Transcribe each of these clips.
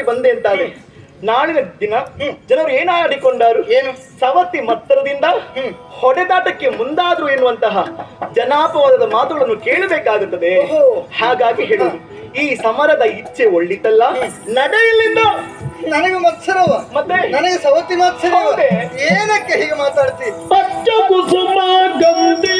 ಬಂದೆ ಅಂತಾದ್ರೆ ನಾಳಿನ ದಿನ ಜನರು ಏನಾಡಿಕೊಂಡಾರು, ಏನು ಸವತಿ ಮತ್ತರದಿಂದ ಹೊಡೆದಾಟಕ್ಕೆ ಮುಂದಾದ್ರು ಎನ್ನುವಂತಹ ಜನಾಪವಾದದ ಮಾತುಗಳನ್ನು ಕೇಳಬೇಕಾಗುತ್ತದೆ. ಹಾಗಾಗಿ ಹೇಳುವುದು, ಈ ಸಮರದ ಇಚ್ಛೆ ಒಳ್ಳಿತಲ್ಲ, ನಡೆಯಲಿಂದ ನನಗೆ ಮತ್ಸರವ, ಮತ್ತೆ ನನಗೆ ಸವತಿ ಮತ್ಸರವ. ಏನಕ್ಕೆ ಹೀಗೆ ಮಾತಾಡ್ತಿ? ಪಚ್ಚ ಕುಸುಮ ಗಂಧಿ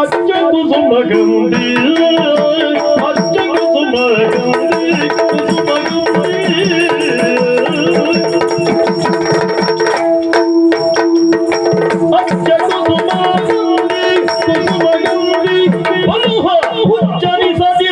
ಅಚ್ಚ ಕುಸುಮ ಗಂಧಿ ಬಲುವ ಉಚ್ಚರಿಸದಿ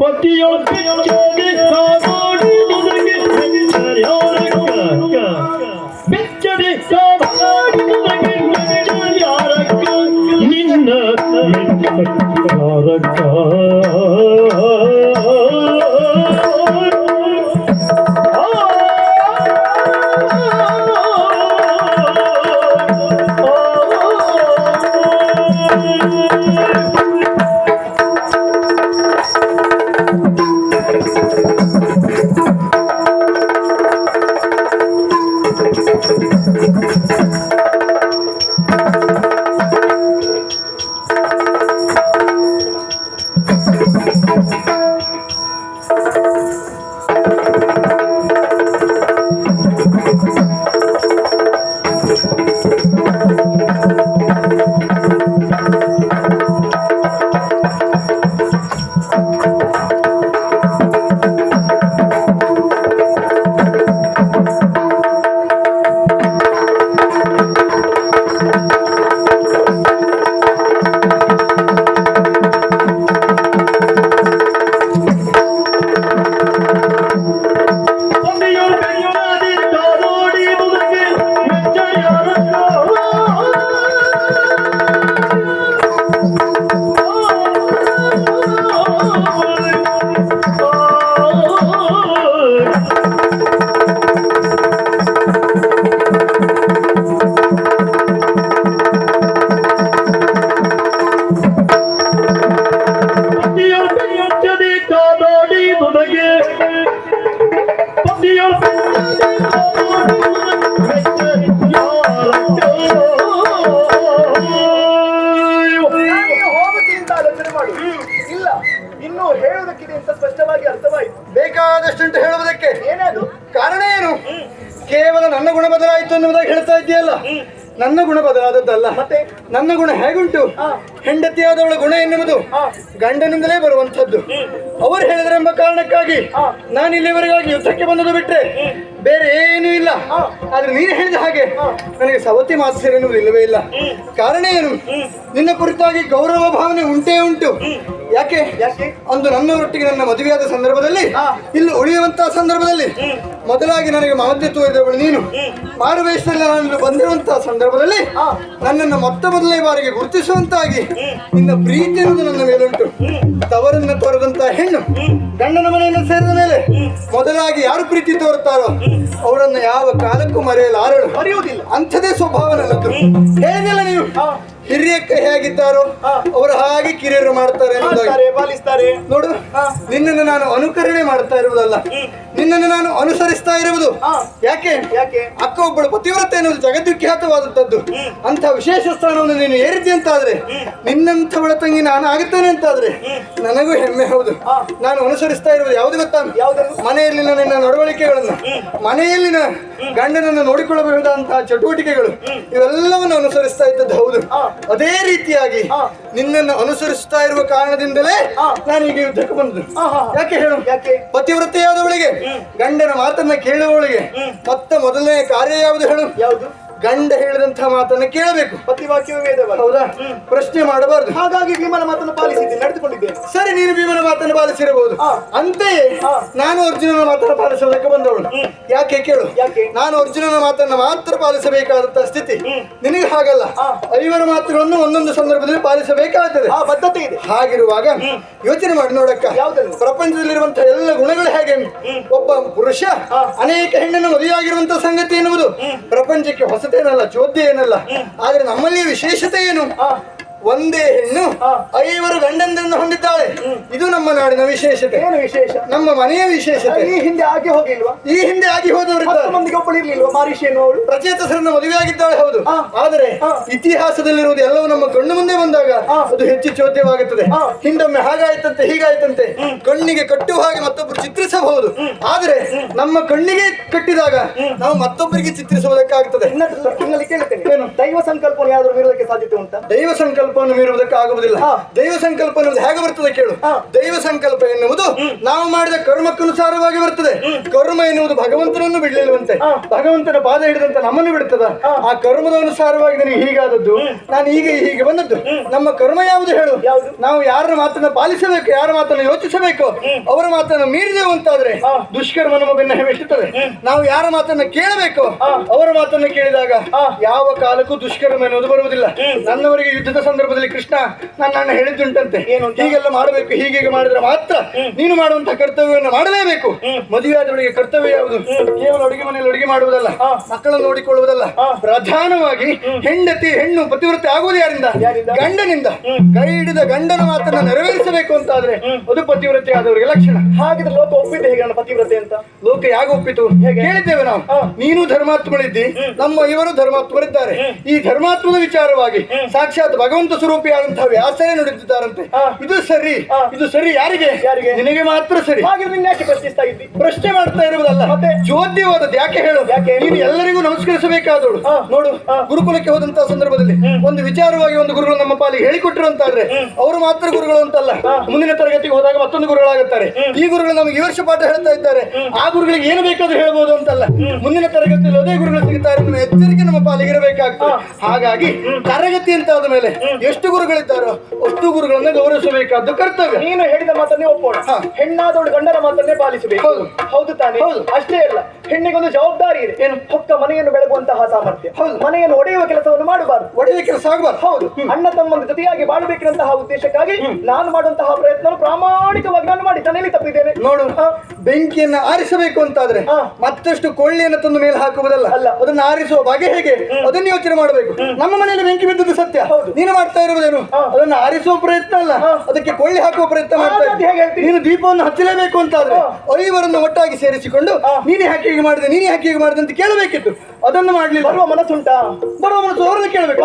ಪತಿಯೊಳಗೆ ಕಾಪಾಡುವುದಕ್ಕೆ ಬೆಚ್ಚದೆ ಕಾಪಾಡುವುದಕ್ಕೆ ಯಾರಕ್ಕ ನಿನ್ನ ಯಾರಕ್ಕ ಇನ್ನು ಹೇಳುವುದಕ್ಕಿದೆ ಅಂತ ಸ್ಪಷ್ಟವಾಗಿ ಅರ್ಥವಾಯಿತು. ಬೇಕಾದಷ್ಟುಂಟು ಹೇಳುವುದಕ್ಕೆ. ಏನದು? ಕಾರಣ ಏನು? ಕೇವಲ ನನ್ನ ಗುಣ ಬದಲಾಯಿತು ಅನ್ನುವುದಾಗಿ ಹೇಳ್ತಾ ಇದೆಯಲ್ಲ, ನನ್ನ ಗುಣ ಬದಲಾದದ್ದಲ್ಲ. ಮತ್ತೆ ನನ್ನ ಗುಣ ಹೇಗುಂಟು? ಹೆಂಡತಿಯಾದವಳ ಗುಣ ಎನ್ನುವುದು ಗಂಡನಿಂದಲೇ ಬರುವಂತದ್ದು. ಅವರು ಹೇಳಿದರೆಂಬ ಕಾರಣಕ್ಕಾಗಿ ನಾನು ಇಲ್ಲಿವರೆಗಾಗಿ ಯುದ್ಧಕ್ಕೆ ಬಂದದ್ದು ಬಿಟ್ರೆ ಬೇರೆ ಏನೂ ಇಲ್ಲ. ಆದ್ರೆ ನೀನು ಹೇಳಿದ ಹಾಗೆ ನನಗೆ ಸವತಿ ಮಾತು ಸೇರೆನ್ನುವುದು ಇಲ್ಲವೇ ಇಲ್ಲ. ಕಾರಣ ಏನು? ನಿನ್ನ ಕುರಿತಾಗಿ ಗೌರವ ಭಾವನೆ ಉಂಟೇ ಉಂಟು. ಯಾಕೆ? ಅಂದು ನನ್ನವರೊಟ್ಟಿಗೆ ನನ್ನ ಮದುವೆಯಾದ ಸಂದರ್ಭದಲ್ಲಿ, ಇಲ್ಲಿ ಉಳಿಯುವಂತಹ ಸಂದರ್ಭದಲ್ಲಿ ಮೊದಲಾಗಿ ನನಗೆ ಮಮತೆ ತೋರಿದವಳು ನೀನು. ಮಾರುವೇಷದಲ್ಲಿ ನಾನು ಬಂದಿರುವಂತಹ ಸಂದರ್ಭದಲ್ಲಿ ನನ್ನನ್ನು ಮೊದಲನೇ ಬಾರಿಗೆ ಗುರುತಿಸುವಂತಾಗಿ ನಿನ್ನ ಪ್ರೀತಿ ಎನ್ನುವುದು ನನ್ನ ಮೇಲುಂಟು. ತವರನ್ನು ತೋರದಂತಹ ಹೆಣ್ಣು ಗಂಡನ ಮನೆಯನ್ನು ಸೇರಿದ ಮೇಲೆ ಮೊದಲಾಗಿ ಯಾರು ಪ್ರೀತಿ ತೋರುತ್ತಾರೋ ಅವರನ್ನು ಯಾವ ಕಾಲಕ್ಕೂ ಮರೆಯುವುದಿಲ್ಲ. ಅಂಥದೇ ಸ್ವಭಾವ ನನ್ನದು. ಹೇಳಿದಿಲ್ಲ ನೀವು, ಹಿರಿಯಕ್ಕ ಹೇಗಿದ್ದಾರೋ ಅವರು ಹಾಗೆ ಕಿರಿಯರು ಮಾಡ್ತಾರೆ ಪಾಲಿಸ್ತಾರೆ. ನೋಡು, ನಿನ್ನನ್ನು ನಾನು ಅನುಕರಣೆ ಮಾಡ್ತಾ ಇರುವುದಲ್ಲ, ನಿನ್ನನ್ನು ನಾನು ಅನುಸರಿಸ್ತಾ ಇರುವುದು. ಯಾಕೆ? ಅಕ್ಕ ಒಬ್ಬಳು ಪತಿವ್ರತೆ ಎನ್ನುವುದು ಜಗದ್ವಿಖ್ಯಾತವಾದದ್ದು. ಅಂತ ವಿಶೇಷ ಸ್ಥಾನವನ್ನು ನೀನು ಏರಿದ್ದೆ ಅಂತಾದ್ರೆ, ನಿನ್ನಂಥವಳ ತಂಗಿ ನಾನು ಆಗುತ್ತೇನೆ ಅಂತಾದ್ರೆ ನನಗೂ ಹೆಮ್ಮೆ. ಹೌದು, ನಾನು ಅನುಸರಿಸ್ತಾ ಇರುವುದು ಯಾವುದು ಗೊತ್ತಾ? ಮನೆಯಲ್ಲಿನ ನಿನ್ನ ನಡವಳಿಕೆಗಳನ್ನು, ಮನೆಯಲ್ಲಿನ ಗಂಡನನ್ನು ನೋಡಿಕೊಳ್ಳಬಹುದಾದಂತಹ ಚಟುವಟಿಕೆಗಳು, ಇವೆಲ್ಲವನ್ನು ಅನುಸರಿಸ್ತಾ ಇದ್ದದ್ದು. ಹೌದು, ಅದೇ ರೀತಿಯಾಗಿ ನಿನ್ನನ್ನು ಅನುಸರಿಸ್ತಾ ಇರುವ ಕಾರಣದಿಂದಲೇ ನಾನು ಈಗ ಯುದ್ಧಕ್ಕೆ ಬಂದದ್ದು. ಯಾಕೆ ಹೇಳು? ಪತಿವ್ರತೆಯಾದವಳಿಗೆ, ಗಂಡನ ಮಾತನ್ನ ಕೇಳುವವಳಿಗೆ ಮೊದಲನೇ ಕಾರ್ಯ ಯಾವುದು ಹೇಳು? ಯಾವುದು? ಗಂಡ ಹೇಳಿದಂತಹ ಮಾತನ್ನು ಕೇಳಬೇಕು. ಪತಿವಾಕ್ಯವೇ ವೇದವಲ್ಲ. ಹೌದಾ? ಪ್ರಶ್ನೆ ಮಾಡಬಾರ್ದು. ಹಾಗಾಗಿ ಭೀಮನ ಮಾತನ್ನು ಪಾಲಿಸಿದ್ದೇನೆ, ನಡೆದುಕೊಂಡಿದ್ದೇನೆ. ಸರಿ, ನೀನು ಭೀಮನ ಮಾತನ್ನು ಪಾಲಿಸಿರಬಹುದು. ಅಂತೆಯೇ ನಾನು ಅರ್ಜುನನ ಮಾತನ್ನು ಪಾಲಿಸೋದಕ್ಕೆ ಬಂದವಳು. ಯಾಕೆ ಕೇಳು? ನಾನು ಅರ್ಜುನನ ಮಾತನ್ನು ಮಾತ್ರ ಪಾಲಿಸಬೇಕಾದಂತಹ ಸ್ಥಿತಿ. ನಿನಗೆ ಹಾಗಲ್ಲ, ಐವರ ಮಾತುಗಳನ್ನು ಒಂದೊಂದು ಸಂದರ್ಭದಲ್ಲಿ ಪಾಲಿಸಬೇಕಾಗುತ್ತದೆ. ಬದ್ಧತೆ ಇದೆ. ಹಾಗಿರುವಾಗ ಯೋಚನೆ ಮಾಡಿ ನೋಡಕ್ಕ, ಪ್ರಪಂಚದಲ್ಲಿರುವಂತಹ ಎಲ್ಲ ಗುಣಗಳು ಹೇಗೆ? ಒಬ್ಬ ಪುರುಷ ಅನೇಕ ಹೆಣ್ಣನ್ನು ಮದುವೆಯಾಗಿರುವಂತಹ ಸಂಗತಿ ಎನ್ನುವುದು ಪ್ರಪಂಚಕ್ಕೆ ಹೊಸತೇನಲ್ಲ, ಚೋದ್ಯ ಏನಲ್ಲ. ಆದ್ರೆ ನಮ್ಮಲ್ಲಿ ವಿಶೇಷತೆ ಏನು? ಒಂದೇ ಹೆಣ್ಣು ಐವರು ಗಂಡಂದರನ್ನು ಹೊಂದಿದ್ದಾಳೆ. ಇದು ನಮ್ಮ ನಾಡಿನ ವಿಶೇಷತೆ. ಏನು ವಿಶೇಷ? ನಮ್ಮ ಮನೆಯ ವಿಶೇಷತೆ. ಈ ಹಿಂದೆ ಆಗಿ ಹೋಗಿಲ್ವಾ? ಈ ಹಿಂದೆ ಆಗಿ ಹೋದವರು ಮಂದಿಗೆ ಒಬ್ಬಳಿರ್ಲಿಲ್ವಾ? ಮಾರಿಷಿ ಎನ್ನುವಳು ಪ್ರಚೇತಸರನ್ನು ಮದುವೆಯಾಗಿದ್ದಾಳೆ. ಹೌದು, ಆದರೆ ಇತಿಹಾಸದಲ್ಲಿರುವುದು ಎಲ್ಲವೂ ನಮ್ಮ ಕಣ್ಣು ಮುಂದೆ ಬಂದಾಗ ಅದು ಹೆಚ್ಚು ಚೋದ್ಯವಾಗುತ್ತದೆ. ಹಿಂದೊಮ್ಮೆ ಹಾಗಾಯ್ತಂತೆ, ಹೀಗಾಯ್ತಂತೆ, ಕಣ್ಣಿಗೆ ಕಟ್ಟುವ ಹಾಗೆ ಮತ್ತೊಬ್ಬರು ಚಿತ್ರಿಸಬಹುದು. ಆದರೆ ನಮ್ಮ ಕಣ್ಣಿಗೆ ಕಟ್ಟಿದಾಗ ನಾವು ಮತ್ತೊಬ್ಬರಿಗೆ ಚಿತ್ರಿಸುವುದಕ್ಕಾಗುತ್ತದೆ. ಇನ್ನಲ್ಲಿ ಕೇಳುತ್ತೇನೆ, ದೈವ ಸಂಕಲ್ಪನೆ ಯಾವ್ದು ಮೀರುವುದಕ್ಕೆ ಸಾಧ್ಯತೆ ಉಂಟಾ? ದೈವ ಸಂಕಲ್ಪವನ್ನು ಮೀರುವುದಕ್ಕೆ ಆಗುವುದಿಲ್ಲ. ದೈವ ಸಂಕಲ್ಪ ಎನ್ನುವುದು ಹೇಗೆ ಬರ್ತದೆ ಕೇಳು? ದೈವ ಸಂಕಲ್ಪ ಎನ್ನುವುದು ನಾವು ಮಾಡಿದ ಕರ್ಮಕ್ಕನುಸಾರವಾಗಿ ಬರ್ತದೆ. ಕರ್ಮ ಎನ್ನುವುದು ಭಗವಂತನನ್ನು ಬಿಡಲಿಲ್ವಂತೆ, ಭಗವಂತನ ಪಾದ ಹಿಡಿದಂತ ನಮ್ಮನ್ನು ಬಿಡುತ್ತದ. ಆ ಕರ್ಮದ ಅನುಸಾರವಾಗಿ ನನಗೆ ಹೀಗಾದದ್ದು, ನಾನು ಹೀಗೆ ಬಂದದ್ದು. ನಮ್ಮ ಕರ್ಮ ಯಾವುದು ಹೇಳು? ನಾವು ಯಾರ ಮಾತನ್ನ ಪಾಲಿಸಬೇಕು, ಯಾರ ಮಾತನ್ನು ಯೋಚಿಸಬೇಕು, ಅವರ ಮಾತನ್ನು ಮೀರಿದೆವು ಅಂತಾದ್ರೆ ದುಷ್ಕರ್ಮ ನಮ್ಮ ಬೆನ್ನ ಹೆವೆಷ್ಟುತ್ತದೆ. ನಾವು ಯಾರ ಮಾತನ್ನ ಕೇಳಬೇಕು, ಅವರ ಮಾತನ್ನು ಕೇಳಿದಾಗ ಯಾವ ಕಾಲಕ್ಕೂ ದುಷ್ಕರ್ಮ ಎನ್ನುವುದು ಬರುವುದಿಲ್ಲ. ನನ್ನವರಿಗೆ ಯುದ್ಧದ ಸಂದರ್ಭದಲ್ಲಿ ಕೃಷ್ಣ ನನ್ನ ಅಣ್ಣ ಹೇಳಿದ್ದುಂಟಂತೆ, ಹೀಗೆಲ್ಲ ಮಾಡಬೇಕು, ಹೀಗೆ ಮಾಡಿದ್ರೆ ಮಾತ್ರ ನೀನು ಮಾಡುವಂತಹ ಕರ್ತವ್ಯವನ್ನು ಮಾಡಲೇಬೇಕು. ಮದುವೆಯಾದವಳಿಗೆ ಕರ್ತವ್ಯ ಯಾವುದು? ಕೇವಲ ಅಡುಗೆ ಮನೆಯಲ್ಲಿ ಅಡುಗೆ ಮಾಡುವುದಲ್ಲ, ಮಕ್ಕಳನ್ನು ನೋಡಿಕೊಳ್ಳುವುದಲ್ಲ. ಪ್ರಧಾನವಾಗಿ ಹೆಣ್ಣು ಪತಿವ್ರತೆ ಆಗುವುದು ಯಾರಿಂದ? ಗಂಡನಿಂದ. ಕೈ ಹಿಡಿದ ಗಂಡನ ಮಾತನ್ನ ನೆರವೇರಿಸಬೇಕು ಅಂತಾದ್ರೆ ಅದು ಪತಿವ್ರತೆ ಆದವರಿಗೆ ಲಕ್ಷಣ. ಹಾಗಿದ್ರೆ ಲೋಕ ಒಪ್ಪಿದ್ದೆ ಹೇಗೆ ನನ್ನ ಪತಿವ್ರತೆ ಅಂತ? ಲೋಕ ಯಾಕೆ ಒಪ್ಪಿತು? ಹೇಳಿದ್ದೇವೆ ನಾವು, ನೀನು ಧರ್ಮಾತ್ಮಳಿದ್ದಿ, ನಮ್ಮ ಇವರು ಧರ್ಮಾತ್ಮರಿದ್ದಾರೆ. ಈ ಧರ್ಮಾತ್ಮದ ವಿಚಾರವಾಗಿ ಸಾಕ್ಷಾತ್ ಭಗವಂತ ಸ್ವರೂಪಿಯಾದಂತಹ ವ್ಯಾಸನೇ ನುಡಿದಿದ್ದಾರಂತೆ. ಇದು ಸರಿ ಯಾರಿಗೆ? ನಿನಗೆ ಮಾತ್ರ ಸರಿ. ಹಾಗೆ ನಿನ್ನ ಯಾಕೆ ಪ್ರಶ್ನಿಸ್ತಾ ಇದ್ದಿ? ಪ್ರಶ್ನೆ ಮಾಡ್ತಾ ಇರುವುದಲ್ಲ, ಮತ್ತೆ ಚೋದ್ಯವಾದದ್ದು. ಯಾಕೆ ಹೇಳು? ನೀನು ಎಲ್ಲರಿಗೂ ನಮಸ್ಕರಿಸಬೇಕಾದವಳು. ನೋಡು, ಗುರುಕುಲಕ್ಕೆ ಹೋದಂತಹ ಸಂದರ್ಭದಲ್ಲಿ ಒಂದು ವಿಚಾರವಾಗಿ ಒಂದು ಗುರುಗಳು ನಮ್ಮ ಪಾಲಿಗೆ ಹೇಳಿಕೊಟ್ಟರು ಅಂತಾದ್ರೆ ಅವರು ಮಾತ್ರ ಗುರುಗಳು ಅಂತಲ್ಲ, ಮುಂದಿನ ತರಗತಿಗೆ ಹೋದಾಗ ಮತ್ತೊಂದು ಗುರುಗಳಾಗುತ್ತಾರೆ. ಈ ಗುರುಗಳು ನಮಗೆ ಈ ವರ್ಷ ಪಾಠ ಹೇಳ್ತಾ ಇದ್ದಾರೆ, ಆ ಗುರುಗಳಿಗೆ ಏನು ಬೇಕಾದ್ರೂ ಹೇಳ್ಬೋದು ಅಂತಲ್ಲ, ಮುಂದಿನ ತರಗತಿಯಲ್ಲಿ ಅದೇ ಗುರುಗಳು ಸಿಗುತ್ತಾರೆ ಅನ್ನೋ ಎಚ್ಚರಿಕೆ ನಮ್ಮ ಪಾಲಿಗೆ ಇರಬೇಕಾಗ್ತದೆ. ಹಾಗಾಗಿ ತರಗತಿ ಅಂತ ಆದ ಮೇಲೆ ಎಷ್ಟು ಗುರುಗಳಿದ್ದಾರೋ ಅಷ್ಟು ಗುರುಗಳನ್ನ ಗೌರವಿಸಬೇಕಾದ್ದು ಕರ್ತವ್ಯ. ನೀನು ಹೇಳಿದ ಮಾತನ್ನೇ ಒಪ್ಪೋಣ. ಹೆಣ್ಣಾದವಳು ಗಂಡನ ಮಾತನ್ನೇ ಪಾಲಿಸಬೇಕು. ಹೌದು ತಾನೇ? ಅಷ್ಟೇ ಅಲ್ಲ, ಹೆಣ್ಣಿಗೊಂದು ಜವಾಬ್ದಾರಿ ಇದೆ. ಏನು? ಹೊಕ್ಕ ಮನೆಯನ್ನು ಬೆಳಗುವಂತಹ ಸಾಮರ್ಥ್ಯ. ಮನೆಯನ್ನು ಒಡೆಯುವ ಕೆಲಸವನ್ನು ಮಾಡಬಾರದು, ಒಡೆಯುವ ಕೆಲಸ ಆಗಬಾರ್ದು. ಹೌದು, ಅಣ್ಣ ತಮ್ಮನ ಜೊತೆಯಾಗಿ ಬಾಳಬೇಕಂತಹ ಉದ್ದೇಶಕ್ಕಾಗಿ ನಾನು ಮಾಡುವಂತಹ ಪ್ರಯತ್ನ ಪ್ರಾಮಾಣಿಕವಾಗಿ ನಾನು ಮಾಡಿ ತನ್ನಲ್ಲಿ ತಪ್ಪಿದ್ದೇನೆ. ನೋಡು, ಬೆಂಕಿಯನ್ನ ಆರಿಸಬೇಕು ಅಂತಾದ್ರೆ ಮತ್ತಷ್ಟು ಕೊಳ್ಳಿಯನ್ನು ತಂದು ಮೇಲೆ ಹಾಕುವುದಲ್ಲ, ಅದನ್ನು ಆರಿಸುವ ಬಗೆ ಹೇಗೆ ಅದನ್ನು ಯೋಚನೆ ಮಾಡಬೇಕು. ನಮ್ಮ ಮನೆಯಲ್ಲಿ ಬೆಂಕಿ ಬಿದ್ದದ್ದು ಸತ್ಯ, ನೀನು ಮಾಡ್ತಾ ಇರುವುದೇನು ಅದನ್ನು ಆರಿಸುವ ಪ್ರಯತ್ನ ಅಲ್ಲ, ಅದಕ್ಕೆ ಕೊಳ್ಳಿ ಹಾಕುವ ಪ್ರಯತ್ನ ಮಾಡ್ತಾ ಇದ್ದೀನಿ. ನೀನು ದೀಪವನ್ನು ಹಚ್ಚಲೇಬೇಕು ಅಂತಾದ್ರೆ ಐವರನ್ನು ಒಟ್ಟಾಗಿ ಸೇರಿಸಿಕೊಂಡು ನೀನೇ ಹಾಕಿ ಹೀಗೆ ಮಾಡಿದೆ, ನೀನೇ ಹಾಕಿ ಹೀಗೆ ಮಾಡಿದೆ ಅಂತ ಕೇಳಬೇಕಿತ್ತು. ಅದನ್ನು ಮಾಡ್ಲಿಲ್ಲ. ಬರುವ ಮನಸ್ಸುಂಟಾ? ಬರುವ ಮನಸ್ಸು ಅವರನ್ನು ಕೇಳಬೇಕು.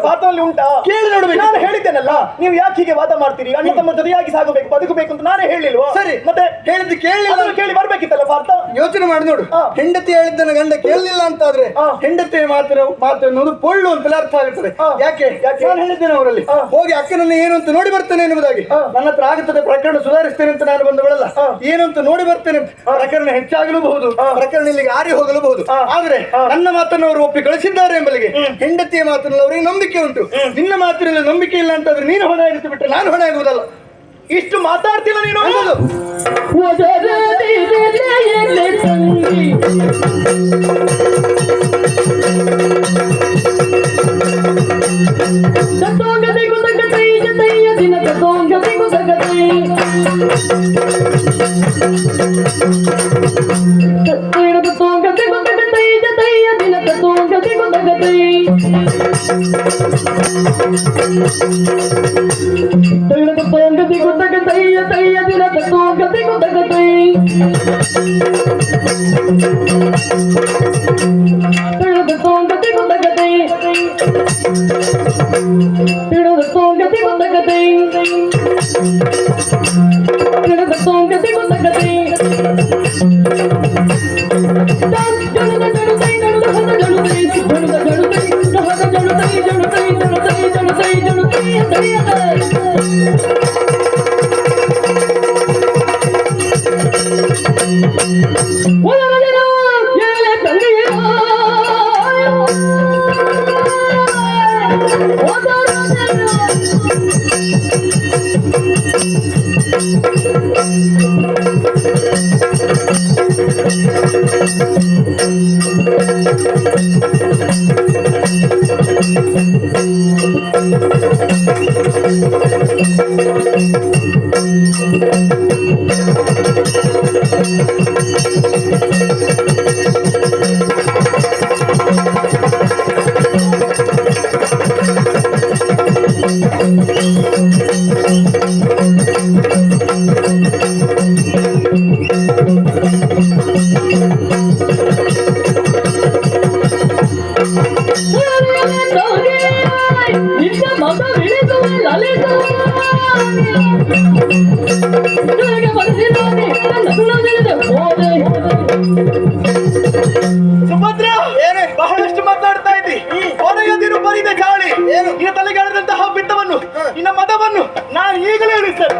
ಪಾತ್ರದಲ್ಲಿ ಉಂಟಾ ಕೇಳಿ ನೋಡ್ಬೇಕು. ನಾನು ಹೇಳಿದ್ದೇನಲ್ಲ, ನೀವು ಯಾಕೆ ಹೀಗೆ ವಾದ ಮಾಡ್ತೀರಿ? ಅಣ್ಣ ತಮ್ಮ ಜೊತೆಯಾಗಿ ಸಾಗಬೇಕು, ಬದುಕಬೇಕು ಅಂತ ನಾನೇ ಹೇಳಿಲ್ವಾ? ಸರಿ, ಮತ್ತೆ ಹೇಳಿದ್ದು ಕೇಳಲಿಲ್ಲ, ಕೇಳಿ ಬರ್ಬೇಕಿತ್ತಲ್ಲ ಪಾರ್ಥ. ಯೋಚನೆ ಮಾಡಿ ನೋಡು. ಹೆಂಡತಿ ಹೇಳಿದ್ದನ್ನ ಗಂಡ ಕೇಳಲಿಲ್ಲ ಅಂತಾದ್ರೆ ಹೆಂಡತಿಯ ಮಾತು ಎನ್ನುವುದು ಪೊಳ್ಳು ಅಂತಲೇ ಅರ್ಥ ಆಗುತ್ತದೆ. ಯಾಕೆ ನಾನು ಹೇಳಿದ್ದೇನೆ ಅವರಲ್ಲಿ ಹೋಗಿ ಅಕ್ಕನನ್ನು ಏನು ಅಂತ ನೋಡಿ ಬರ್ತೇನೆ ಎನ್ನುವುದಾಗಿ. ನನ್ನ ಹತ್ರ ಆಗುತ್ತದೆ, ಪ್ರಕರಣ ಸುಧಾರಿಸ್ತೇನೆ ಅಂತ ನಾನು ಬಂದವಳಲ್ಲ, ಏನು ಅಂತ ನೋಡಿ ಬರ್ತೇನೆ. ಪ್ರಕರಣ ಹೆಚ್ಚಾಗಲೂಬಹುದು, ಪ್ರಕರಣ ಇಲ್ಲಿಗೆ ಆರಿ ಹೋಗಲೂಬಹುದು. ಆದ್ರೆ ನನ್ನ ಮಾತನ್ನು ಅವರು ಒಪ್ಪಿ ಕಳಿಸಿದ್ದಾರೆ ಎಂಬಲಿಗೆ ಹೆಂಡತಿಯ ಮಾತನ್ನು ಅವರಿಗೆ ನಂಬಿಕೆ ಉಂಟು. ನಿನ್ನ ಮಾತಿನಲ್ಲಿ ನಂಬಿಕೆ ಇಲ್ಲ ಅಂತಾದ್ರೆ ನೀನು ಹೊಣೆ ಆಗಿತ್ತು ಬಿಟ್ಟರೆ ನಾನು ಹೊಣೆ ಆಗುವುದಲ್ಲ. ಇಷ್ಟು ಮಾತಾಡ್ತಿಲ್ಲ ನೀನು. ಸುಭದ್ರ, ಬಹಳಷ್ಟು ಮಾತಾಡ್ತಾ ಇದ್ದಿ. ಕೊನೆಯದಿರು ಬರಿದ ಗಾಳಿ ನಿನ್ನ ತಲೆಗಾಡಿದಂತಹ ಬಿತ್ತವನ್ನು, ನಿನ್ನ ಮತವನ್ನು ನಾನು ಈಗಲೇ ಇಳಿಸ್ತೇನೆ.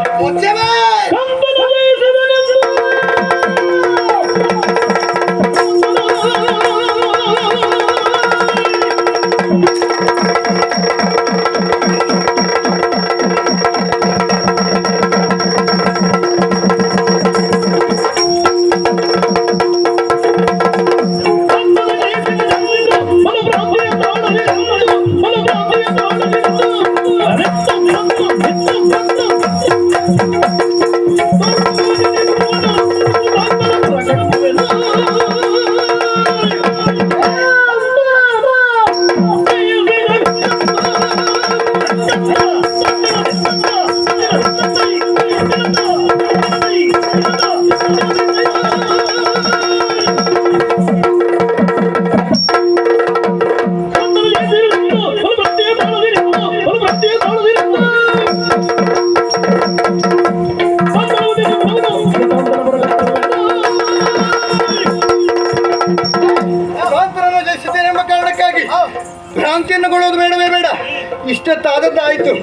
ಭ್ರಾಂತಿಯನ್ನುಕೊಳ್ಳೋದು ಬೇಡವೇ ಬೇಡ. ಇಷ್ಟತ್ತಾದದ್ದಾಯ್ತು,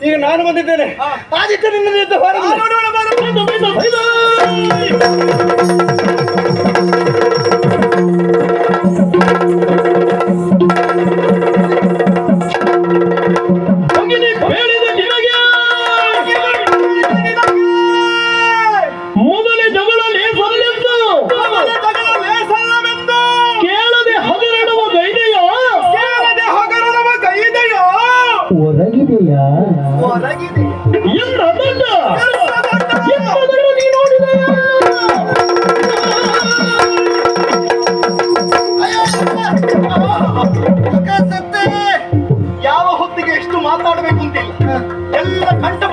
ಈಗ ನಾನು ಬಂದಿದ್ದೇನೆ. ಆದಿತ್ಯ ನಿನ್ನ ಯುದ್ಧ ಮೊದಲೇ ಜಗಳ ಲೇಸಲ್ಲೆಂದು ಕೇಳದೆ ಹಗರಣವ ಗೈದೆಯೋ ಹೊರಗಿದೆಯಾ ಎಂದ ನೀ ನೋಡಿದೆಯಾ ಯಾವ ಹೊತ್ತಿಗೆ ಎಷ್ಟು ಮಾತಾಡಬೇಕು ಅಂತಿಲ್ಲ, ಎಲ್ಲ ಕಂಠ